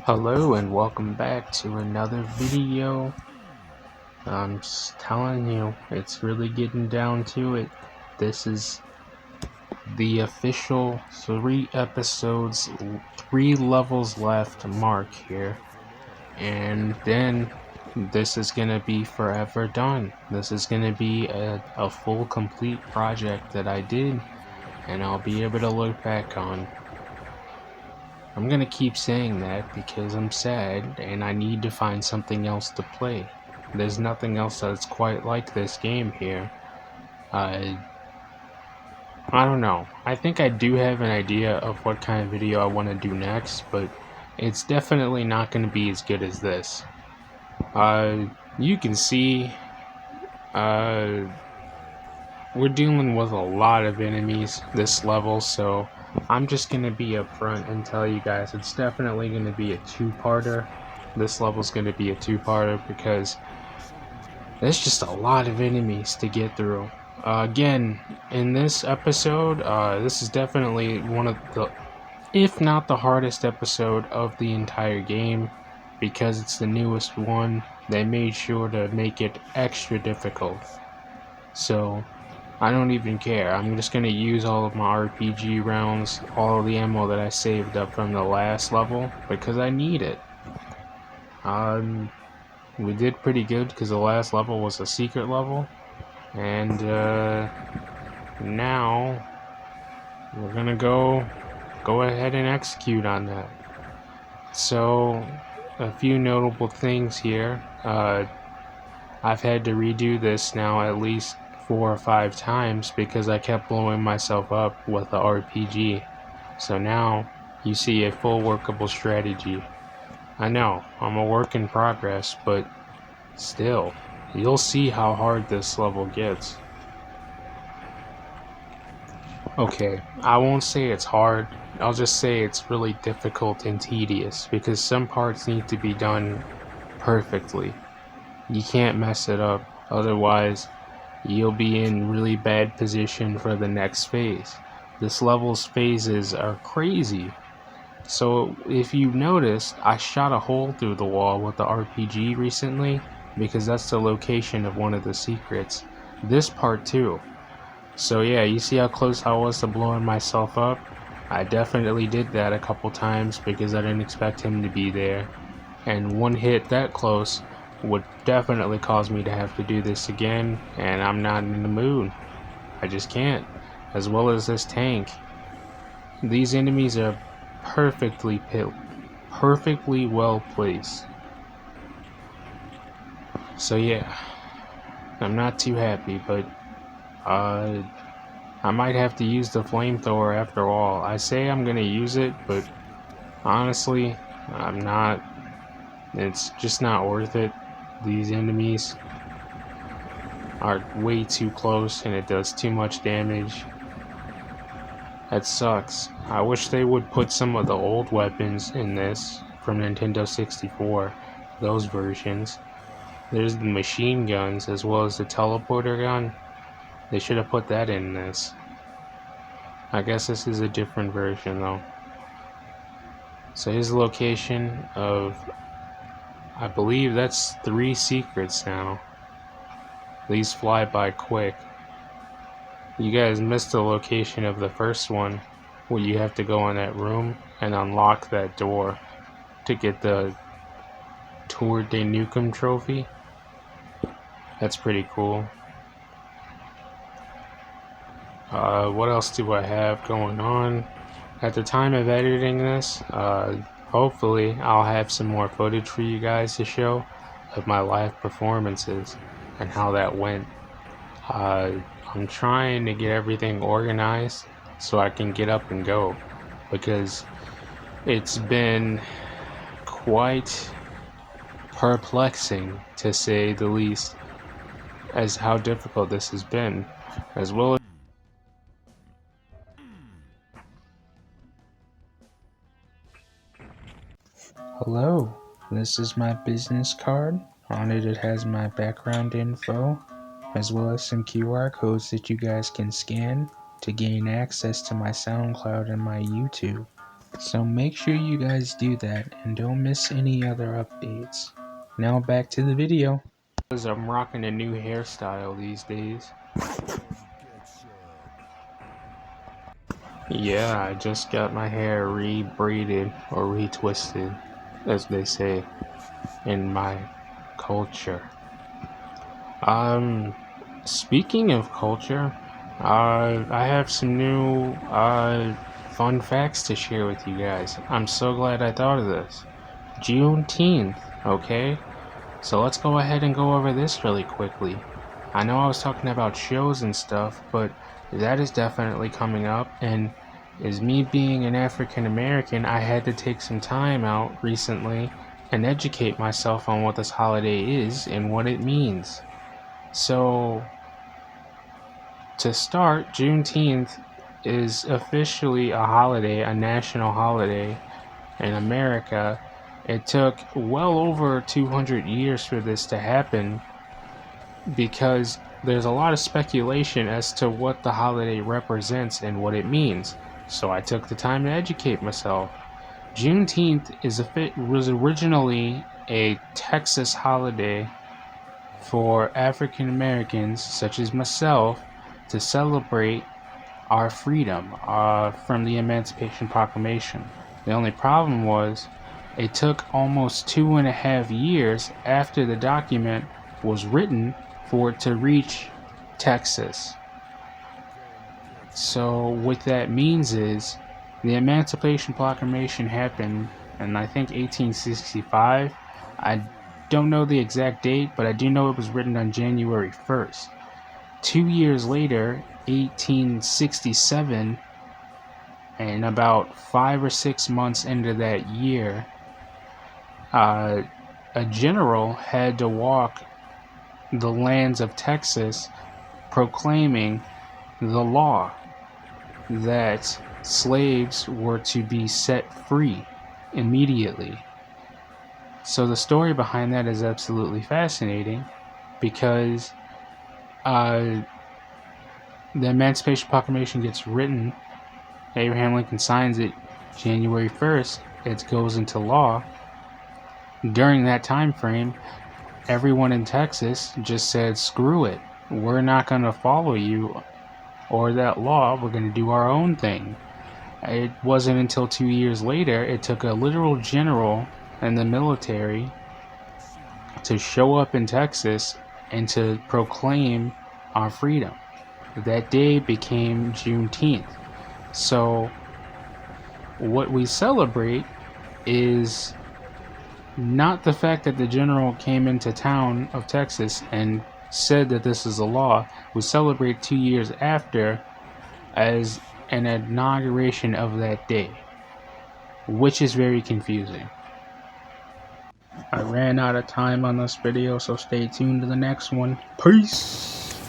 Hello and welcome back to another video. I'm just telling you, it's really getting down to it. This is the official 3 episodes, 3 levels left mark here. And then this is gonna be forever done. This is gonna be a full complete project that I did, and I'll be able to look back on. I'm gonna keep saying that because I'm sad and I need to find something else to play. There's nothing else that's quite like this game here. I don't know. I think I do have an idea of what kind of video I want to do next, but it's definitely not going to be as good as this. You can see, uh, we're dealing with a lot of enemies this level, so I'm just going to be upfront and tell you guys it's definitely going to be a two-parter. This level's going to be a two-parter because there's just a lot of enemies to get through. Again, in this episode, this is definitely one of the, if not the hardest episode of the entire game, because it's the newest one. They made sure to make it extra difficult. So, I don't even care. I'm just going to use all of my RPG rounds, all of the ammo that I saved up from the last level, because I need it. We did pretty good because the last level was a secret level. And now we're going to go ahead and execute on that. So, a few notable things here. I've had to redo this now at least 4 or 5 times because I kept blowing myself up with the RPG. So now you see a full workable strategy. I know, I'm a work in progress, but still, you'll see how hard this level gets. Okay, I won't say it's hard, I'll just say it's really difficult and tedious because some parts need to be done perfectly. You can't mess it up, otherwise you'll be in really bad position for the next phase. This level's phases are crazy. So if you noticed, I shot a hole through the wall with the RPG recently because that's the location of one of the secrets. This part too. So yeah, you see how close I was to blowing myself up? I definitely did that a couple times because I didn't expect him to be there. And one hit that close would definitely cause me to have to do this again, and I'm not in the mood. I just can't. As well as this tank. These enemies are perfectly well placed. So yeah, I'm not too happy, but I might have to use the flamethrower after all. I say I'm gonna use it, but honestly, I'm not. It's just not worth it. These enemies are way too close and it does too much damage. That sucks. I wish they would put some of the old weapons in this from Nintendo 64, those versions. There's the machine guns as well as the teleporter gun. They should have put that in this. I guess this is a different version though. So here's the location of, I believe that's 3 secrets now. These fly by quick. You guys missed the location of the first one, where you have to go in that room and unlock that door to get the Tour de Nukem trophy. That's pretty cool. What else do I have going on? At the time of editing this, hopefully I'll have some more footage for you guys to show of my live performances and how that went. I'm trying to get everything organized so I can get up and go, because it's been quite perplexing, to say the least, as how difficult this has been, as well as hello, this is my business card. On it has my background info, as well as some QR codes that you guys can scan to gain access to my SoundCloud and my YouTube. So make sure you guys do that and don't miss any other updates. Now back to the video. Because I'm rocking a new hairstyle these days. Yeah, I just got my hair re-braided or retwisted, as they say in my culture. Speaking of culture, I have some new fun facts to share with you guys. I'm so glad I thought of this. Juneteenth, okay? So let's go ahead and go over this really quickly. I know I was talking about shows and stuff, but that is definitely coming up, and as me being an African American, I had to take some time out recently and educate myself on what this holiday is and what it means. So, to start, Juneteenth is officially a holiday, a national holiday in America. It took well over 200 years for this to happen because there's a lot of speculation as to what the holiday represents and what it means. So I took the time to educate myself. Juneteenth was originally a Texas holiday for African Americans, such as myself, to celebrate our freedom from the Emancipation Proclamation. The only problem was it took almost 2.5 years after the document was written for it to reach Texas. So what that means is the Emancipation Proclamation happened in I think 1865. I don't know the exact date, but I do know it was written on January 1st. 2 years later, 1867, and about 5 or 6 months into that year, a general had to walk the lands of Texas proclaiming the law that slaves were to be set free immediately. So the story behind that is absolutely fascinating because the Emancipation Proclamation gets written, Abraham Lincoln signs it January 1st, it goes into law. During that time frame, everyone in Texas just said, screw it, we're not going to follow you or that law, we're going to do our own thing. It wasn't until 2 years later it took a literal general in the military to show up in Texas and to proclaim our freedom. That day became Juneteenth. So what we celebrate is not the fact that the general came into town of Texas and said that this is a law. We celebrate 2 years after as an inauguration of that day, which is very confusing. I ran out of time on this video, so stay tuned to the next one. Peace!